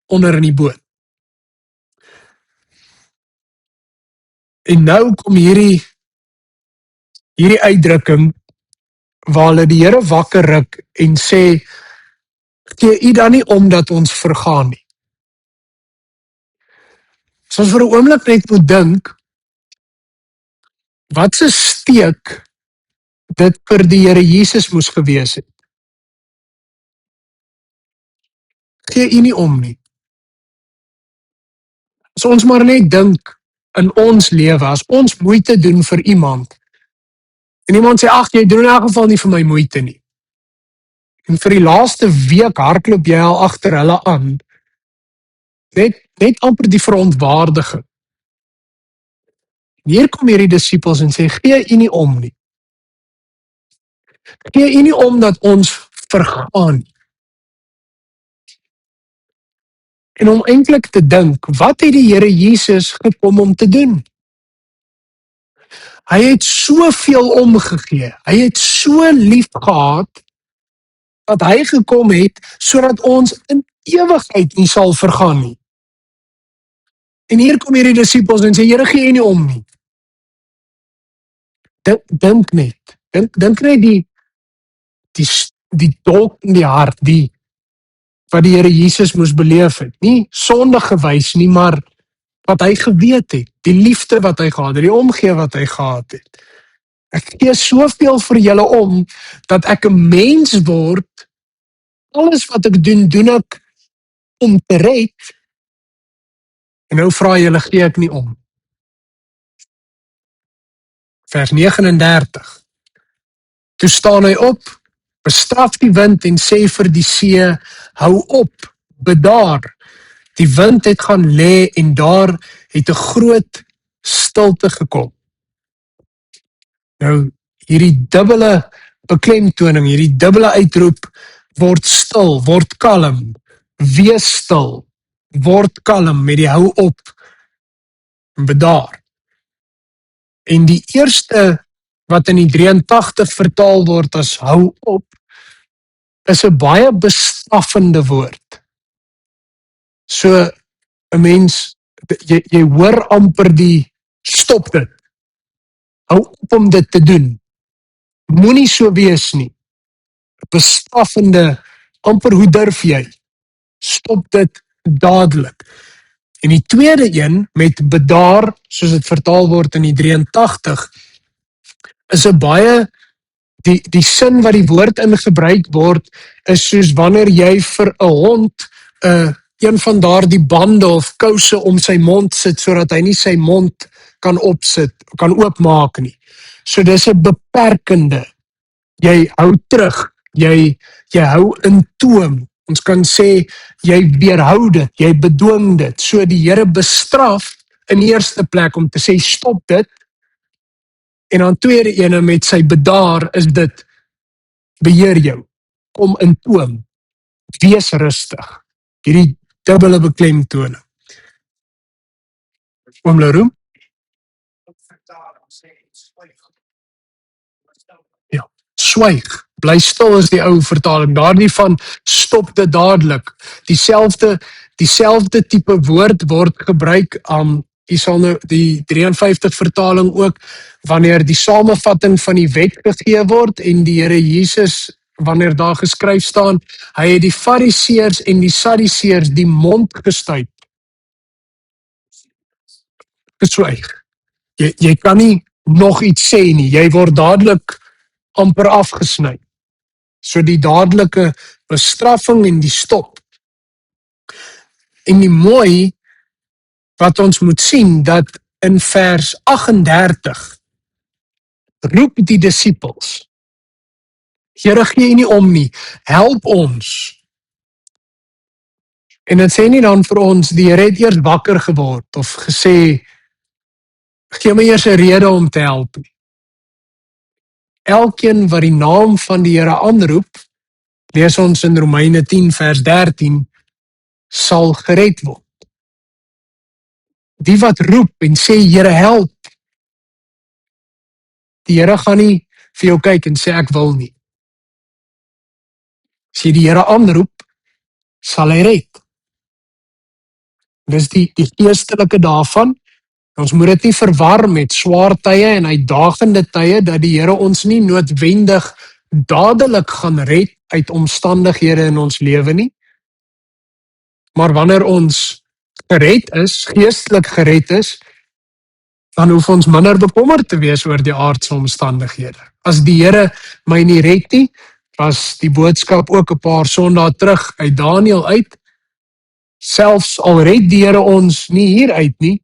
onder in die boot. En nou kom hierdie uitdrukking waar hulle die Here wakker ruk en sê, gee u dan nie om dat ons vergaan nie. As ons vir 'n oomblik net moet dink, wat 'n steek dit vir die Here Jesus moes gewees het. Gee u nie om nie. As ons maar net dink in ons lewe, as ons moeite doen vir iemand, en iemand sê, ag, jy doen in elk geval nie vir my moeite nie. En vir die laaste week hardloop jy al agter hulle aan, net amper die verontwaardiging. En hier kom hierdie disippels en sê, gee u nie om nie. Gee u nie om dat ons vergaan. En om eintlik te dink, wat het die Here Jesus gekom om te doen? Hy het soveel omgegee, hy het so lief gehad, dat hy gekom het, sodat ons in ewigheid nie sal vergaan nie. En hier kom hierdie disippels en sê, Here, gee u nie om nie. Dink net die dolk in die hart, wat die Here Jesus moes beleef het. Nie sonde gewys nie, maar wat hy geweet het, die liefde wat hy gehad het, die omgee wat hy gehad het. Ek gee soveel vir julle om, dat ek 'n mens word, alles wat ek doen, doen ek om te red, en nou vra julle, gee ek nie om. Vers 39. Toe staan hy op, bestraf die wind en sê vir die see, hou op, bedaar. Die wind het gaan lê en daar het 'n groot stilte gekom. Nou, hierdie dubbele beklemtoning, hierdie dubbele uitroep, word stil, word kalm, wees stil, word kalm met die hou op, bedaar. En die eerste wat in die 83 vertaal word as hou op, is 'n baie bestraffende woord. So, 'n mens, jy hoor amper die stop dit. Hou op om dit te doen. Moenie so wees nie. Bestraffende, amper hoe durf jy? Stop dit dadelik. En die tweede een, met bedaar, soos dit vertaal word in die 83, is 'n baie, die sin wat die woord in gebruik word, is soos wanneer jy vir 'n hond een van daardie bande of kouse om sy mond sit, sodat hy nie sy mond kan oopmaak nie. So dis 'n beperkende. Jy hou terug, jy hou in toom. Ons kan sê, jy weerhou dit, jy bedwing dit. So die Here bestraf in eerste plek om te sê, stop dit. En dan tweede ene met sy bedaar is dit, beheer jou, kom in toom, wees rustig. Hierdie dubbele beklemtoning. Oom Leroem? Ja, swyg, bly stil is die ou vertaling, daardie van stop dit dadelik. Dieselfde tipe woord word gebruik aan, jy sal nou die 53 vertaling ook, wanneer die samevatting van die wet gegee word, en die Here Jesus, wanneer daar geskryf staan, hy het die Fariseërs en die Sadduseërs die mond gestuit. Geswyg. Jy kan nie nog iets sê nie, jy word dadelik amper afgesny. So die dadelike bestraffing en die stop. En die mooi wat ons moet sien, dat in vers 38 roep die disippels, Here, gee nie om nie, help ons. En dit sê nie dan vir ons, die Here het eers wakker geword, of gesê, gee my eers 'n rede om te help nie. Elkeen wat die naam van die Here aanroep, lees ons in Romeine 10 vers 13, sal gered word. Die wat roep en sê, Here help, die Here gaan nie vir jou kyk en sê ek wil nie. As jy die Here aanroep, sal hy red. Dis die geestelike daarvan. Ons moet dit nie verwar met swaar tye en uitdagende tye, dat die Here ons nie noodwendig dadelik gaan red uit omstandighede in ons lewe nie. Maar wanneer ons gered is, geestelik gered is, dan hoef ons minder bekommerd te wees oor die aardse omstandighede. As die Here my nie red nie, was die boodskap ook 'n paar sondae terug uit Daniël uit, selfs al red die Here ons nie hier uit nie,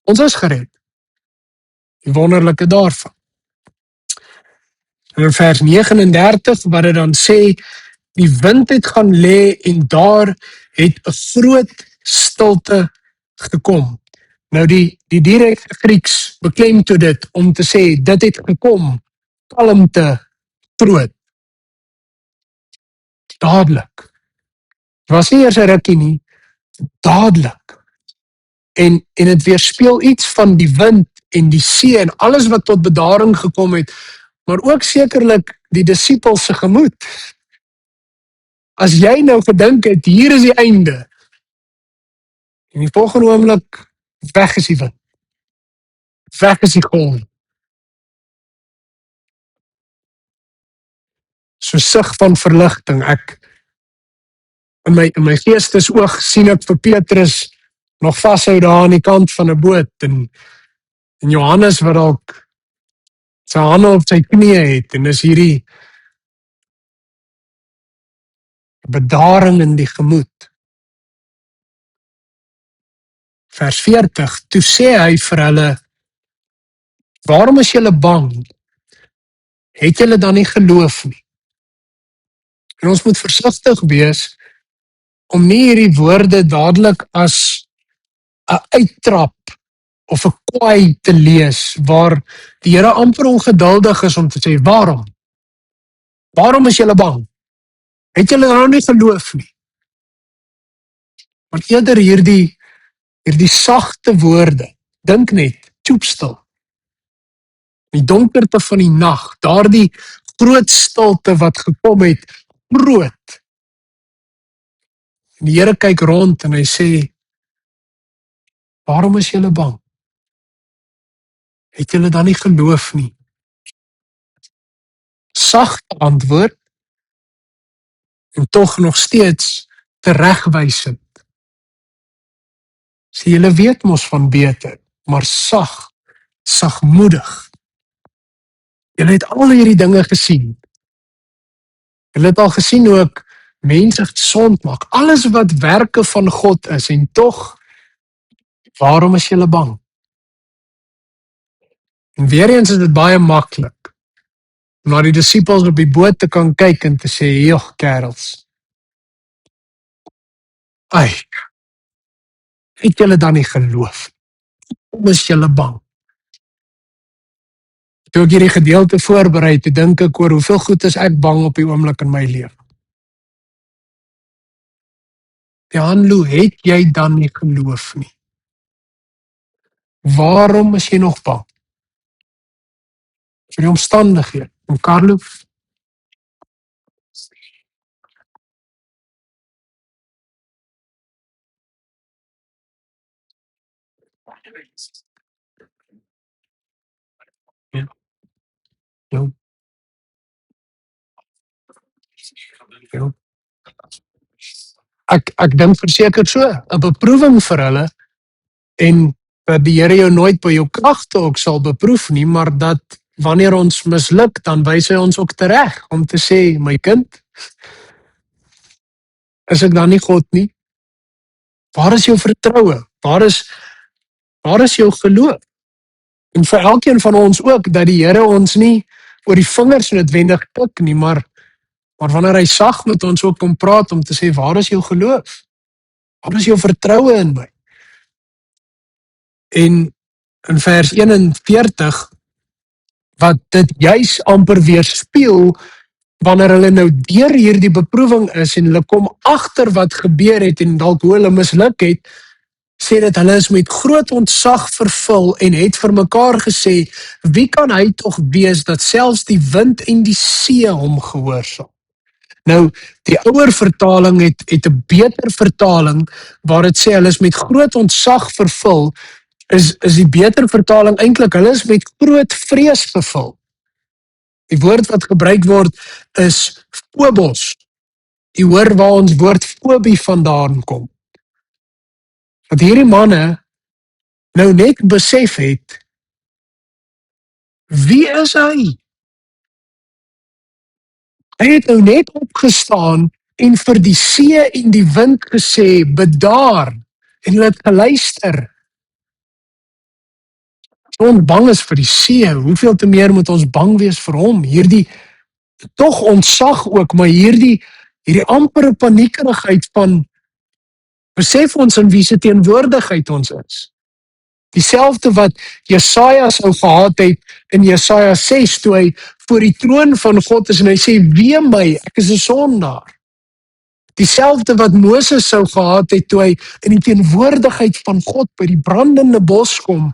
Ons is gered. Die wonderlike daarvan. En in vers 39, wat dit dan sê, die wind het gaan lê en daar het 'n groot stilte gekom. Nou die direkte Grieks beklemtoon dit om te sê, dit het gekom, kalmte, groot, dadelik. Het was nie eers 'n rukkie nie, dadelik. En het weerspieël iets van die wind en die see en alles wat tot bedaring gekom het, maar ook sekerlik die disippels se gemoed. As jy nou gedink het, hier is die einde, en die volgende oomblik, weg is die wind, weg is die golf. So sig van verligting. Ek in my geestesoog sien ek vir Petrus nog vashou daar aan die kant van 'n boot en Johannes wat dalk sy hande op sy knieë het en is hierdie bedaring in die gemoed. Vers 40, toe sê hy vir hulle, waarom is julle bang? Het julle dan nie geloof nie? En ons moet versigtig wees om nie hierdie woorde dadelik as 'n uittrap of 'n kwaai te lees, waar die Here amper ongeduldig is om te sê, waarom? Waarom is julle bang? Het julle nou nie geloof nie? Maar eerder hierdie sagte woorde, dink net, toepstil. Die donkerte van die nag, daardie groot stilte wat gekom het, groot. En die Here kyk rond en hy sê, waarom is julle bang? Het julle dan nie geloof nie? Sagte antwoord, en tog nog steeds teregwysend. Sê, julle weet mos van beter, maar sagmoedig. Julle het al hierdie dinge gesien. Julle het al gesien hoe ek mense gesond maak, alles wat werke van God is, en tog, waarom is julle bang? En weer eens is dit baie maklik om na die disippels op die boot te kan kyk en te sê, joh, kerels, het julle dan nie geloof? Hoekom is julle bang? Toe ek hierdie gedeelte voorberei, toe dink ek oor hoeveel goed is ek bang op die oomblik in my lewe. Hanlo, het jy dan nie geloof nie? Waarom is jy nog bang? Vir die omstandighede. En Carlo? Ja. Ja. Ja. Ek dink verseker so, 'n beproewing vir hulle, en dat die Here jou nooit by jou kragte ook sal beproef nie, maar dat wanneer ons misluk, dan wys hy ons ook tereg om te sê, my kind, is ek dan nie God nie? Waar is jou vertroue? Waar is jou geloof? En vir elkeen van ons ook, dat die Here ons nie oor die vingers noodwendig tik nie, maar wanneer hy sag met ons ook kom praat om te sê, waar is jou geloof? Waar is jou vertroue in my? En in vers 41, wat dit juis amper weerspieël, wanneer hulle nou deur hierdie beproewing is en hulle kom agter wat gebeur het en dalk hoe hulle misluk het, sê dat hulle is met groot ontzag vervul en het vir mekaar gesê, wie kan hy tog wees dat selfs die wind en die see hom gehoorsaam? Nou, die ouer vertaling het 'n beter vertaling, waar dit sê hulle is met groot ontzag vervul, is die beter vertaling eintlik, hulle is met groot vrees vervul. Die woord wat gebruik word is phobos. Jy hoor waar ons woord fobie vandaan kom. Dat hierdie manne nou net besef het, wie is hy? Hy het nou net opgestaan en vir die see en die wind gesê, bedaar, en hulle het geluister. Ons bang is vir die see, hoeveel te meer moet ons bang wees vir hom? Hierdie tog ontsag ook, maar hierdie ampere paniekerigheid van besef ons in wie se teenwoordigheid ons is. Dieselfde wat Jesaja sou gehad het in Jesaja 6 toe hy voor die troon van God is en hy sê, wee my, ek is 'n sondaar. Dieselfde wat Moses sou gehad het toe hy in die teenwoordigheid van God by die brandende bos kom.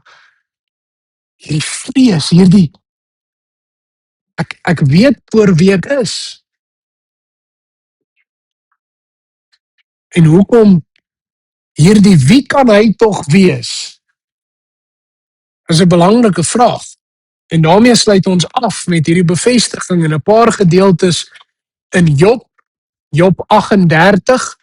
Hierdie vrees, ek weet voor wie ek is. En hoekom wie kan hy tog wees? Is 'n belangrike vraag. En daarmee sluit ons af met hierdie bevestiging in 'n paar gedeeltes in Job 38.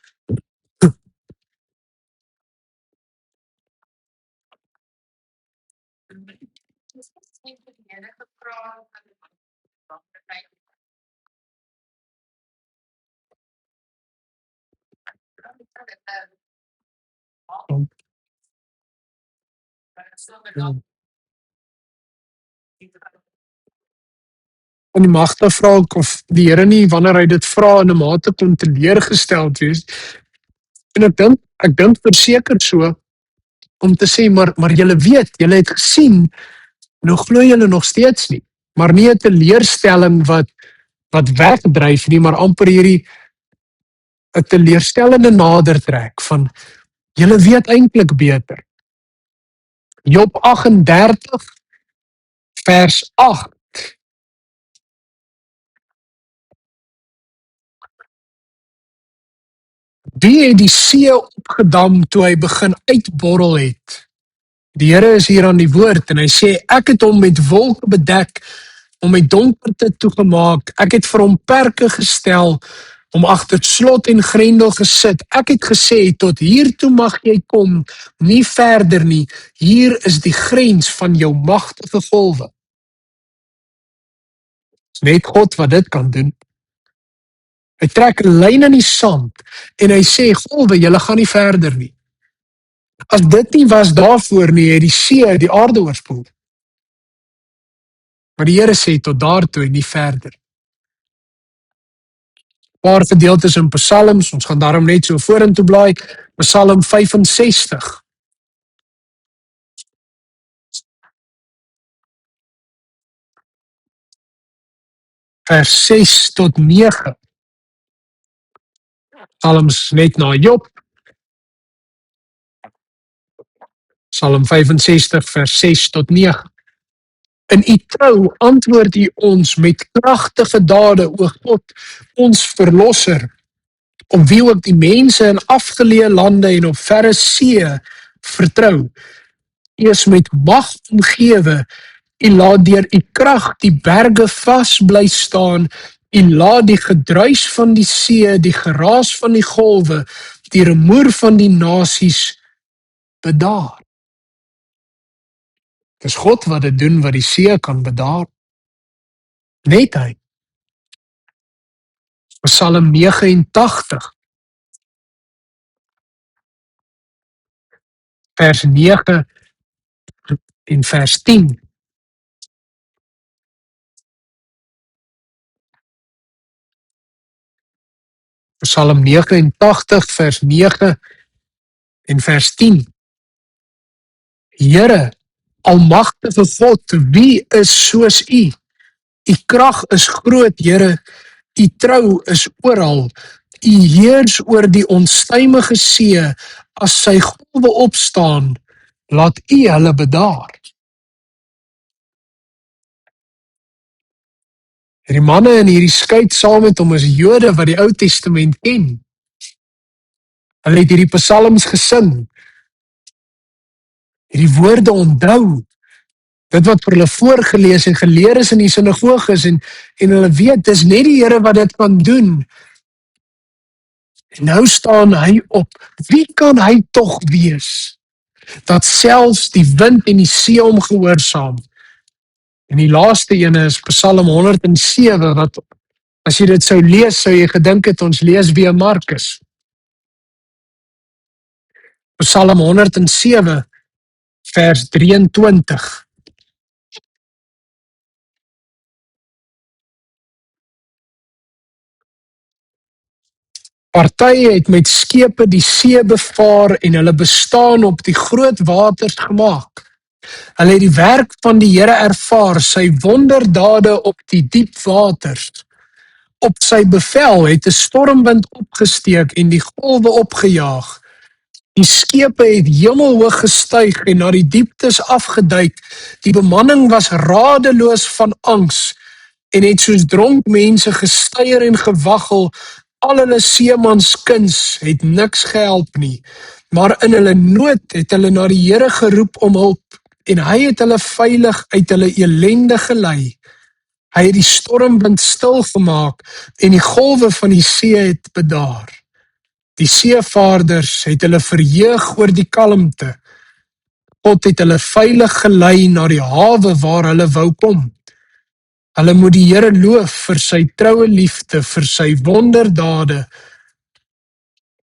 En die magte vra ek of die Here nie wanneer hy dit vra in 'n mate kon teleurgesteld wees. En ek dink verseker so om te sê maar julle weet, julle het gesien, nou glo julle nog steeds nie. Maar nie 'n teleurstelling wat wegdryf nie, maar amper hierdie 'n teleurstellende nadertrek van julle weet eintlik beter. Job 38 vers 8. Wie het die see opgedam toe hy begin uitborrel het? Die Here is hier aan die woord en hy sê, ek het hom met wolke bedek, om met donkerte toegemaak, ek het vir hom perke gestel, om agter slot en grendel gesit, ek het gesê, tot hier toe mag jy kom, nie verder nie, hier is die grens van jou magtige golwe. Dis net God wat dit kan doen. Hy trek 'n lyn in die sand, en hy sê, golwe, julle gaan nie verder nie. As dit nie was daarvoor nie, het die see die aarde oorspoel. Maar die Here sê, tot daartoe en nie verder. Paar gedeeltes in Psalms, ons gaan daarom net so vorentoe blaai, Psalm 65. Vers 6 tot 9. Psalms net na Job. Psalm 65 vers 6 tot 9. In u trou antwoord u ons met kragtige dade, o God, ons verlosser, op wie ook die mense in afgeleë lande en op verre see vertrou. U is met mag omgewe, u laat deur u krag die berge vas bly staan, u laat die gedruis van die see, die geraas van die golwe, die rumoer van die nasies bedaar. Dis God wat dit doen, wat die see kan bedaar. Net hy. Psalm 89 vers 9 en vers 10. Psalm 89 vers 9 en vers 10. Here, almagtige God, wie is soos u? U krag is groot, Here, u trou is oral. U heers oor die onstuimige see, as sy golwe opstaan, laat u hulle bedaar. Die manne in hierdie skuit saam met hom is Jode wat die Ou Testament ken. Hulle het hierdie psalms gesing, hierdie woorde onthou, dit wat vir hulle voorgelees en geleer is in die sinagoges, en hulle weet, dis net die Here wat dit kan doen. En nou staan hy op. Wie kan hy tog wees, dat selfs die wind en die see hom gehoorsaam? En die laaste ene is Psalm 107, wat as jy dit sou lees, sou jy gedink het ons lees weer Markus. Psalm 107 vers 23. Partye het met skepe die see bevaar en hulle bestaan op die groot waters gemaak. Hulle het die werk van die Here ervaar, sy wonderdade op die diep waters. Op sy bevel het 'n stormwind opgesteek en die golwe opgejaag. Die skepe het hemelhoog gestyg en na die dieptes afgeduik. Die bemanning was radeloos van angs en het soos dronk mense gestuier en gewaggel. Al hulle seemanskuns het niks gehelp nie, maar in hulle nood het hulle na die Here geroep om hulp en hy het hulle veilig uit hulle elende gelei. Hy het die stormwind stil gemaak en die golwe van die see het bedaar. Die seevaarders het hulle verheug oor die kalmte. God het hulle veilig gelei na die hawe waar hulle wou kom. Hulle moet die Here loof vir sy troue liefde, vir sy wonderdade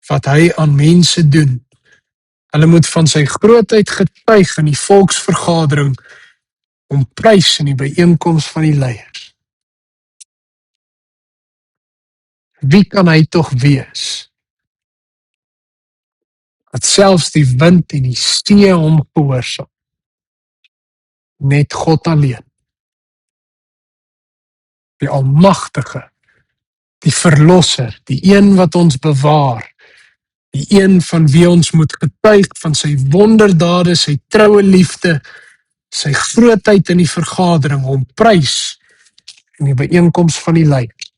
wat hy aan mense doen. Hulle moet van sy grootheid getuig in die volksvergadering, om prys in die byeenkoms van die leiers. Wie kan hy tog wees? Dat selfs die wind en die see hom gehoorsaam. Net God alleen. Die Almagtige, die Verlosser, die een wat ons bewaar, die een van wie ons moet getuig van sy wonderdade, sy troue liefde, sy grootheid in die vergadering, hom prys in die byeenkoms van die leiers.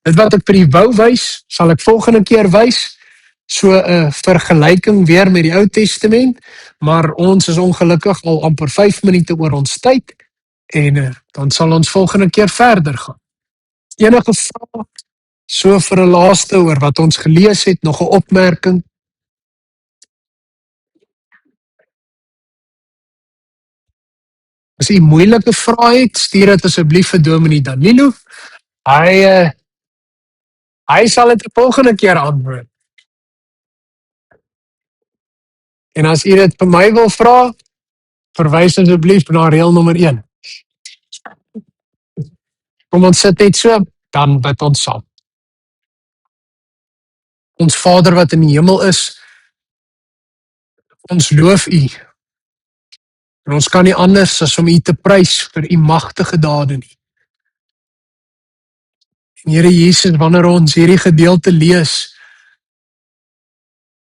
Dit wat ek vir u wou wys, sal ek volgende keer wys, so 'n vergelyking weer met die Ou Testament, maar ons is ongelukkig al amper 5 minute oor ons tyd, en dan sal ons volgende keer verder gaan. Enige vrae, so vir 'n laaste oor wat ons gelees het, nog 'n opmerking? As u moeilike vrae het, stuur dit asseblief vir Dominee Danilo. Hy sal dit die volgende keer antwoord. En as u dit vir my wil vra, verwys asseblief na reël nommer 1. Kom ons sit net so, dan bid ons saam. Ons Vader wat in die hemel is, ons loof u. En ons kan nie anders as om u te prys vir u magtige dade nie. En Here Jesus, wanneer ons hierdie gedeelte lees,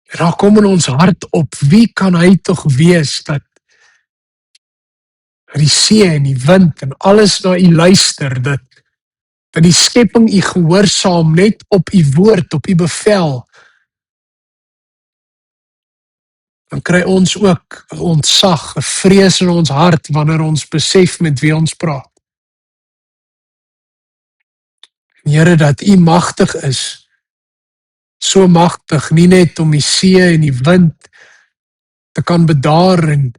en daar kom in ons hart op, wie kan hy tog wees dat die see en die wind en alles na u luister, dat die skepping u gehoorsaam net op u woord, op u bevel, dan kry ons ook 'n ontzag, 'n vrees in ons hart wanneer ons besef met wie ons praat. En Here, dat u magtig is, so magtig, nie net om die see en die wind te kan bedaar en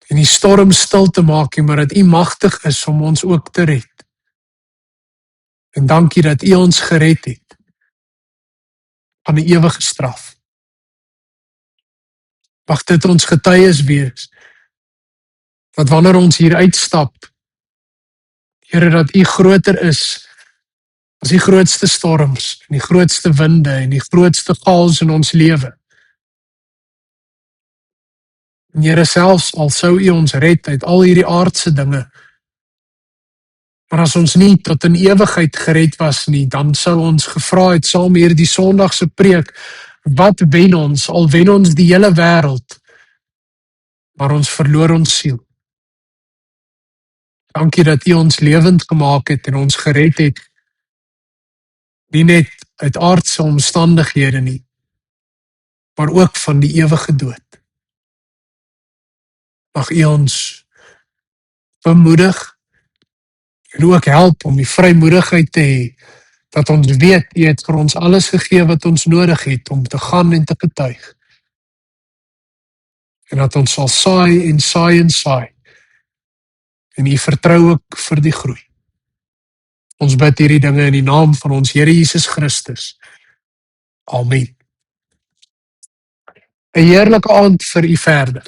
die storm stil te maak, maar dat u magtig is om ons ook te red. En dankie dat u ons gered het van 'n ewige straf. Mag dit ons getuies wees, dat wanneer ons hier uitstap, Here, dat u groter is as die grootste storms, en die grootste winde, en die grootste chaos in ons lewe. En Here, selfs al sou u ons red uit al hierdie aardse dinge, maar as ons nie tot in ewigheid gered was nie, dan sou ons gevra het saam hier die Sondagse preek, wat wen ons, al wen ons die hele wêreld, maar ons verloor ons siel. Dankie dat u ons lewend gemaak het en ons gered het, nie net uit aardse omstandighede nie, maar ook van die ewige dood. Mag u ons bemoedig en ook help om die vrymoedigheid te hê, dat ons weet, u het vir ons alles gegee wat ons nodig het om te gaan en te getuig. En dat ons sal saai en saai en saai. En u vertrou ook vir die groei. Ons bid hierdie dinge in die naam van ons Here Jesus Christus. Amen. 'n heerlike aand vir u verder.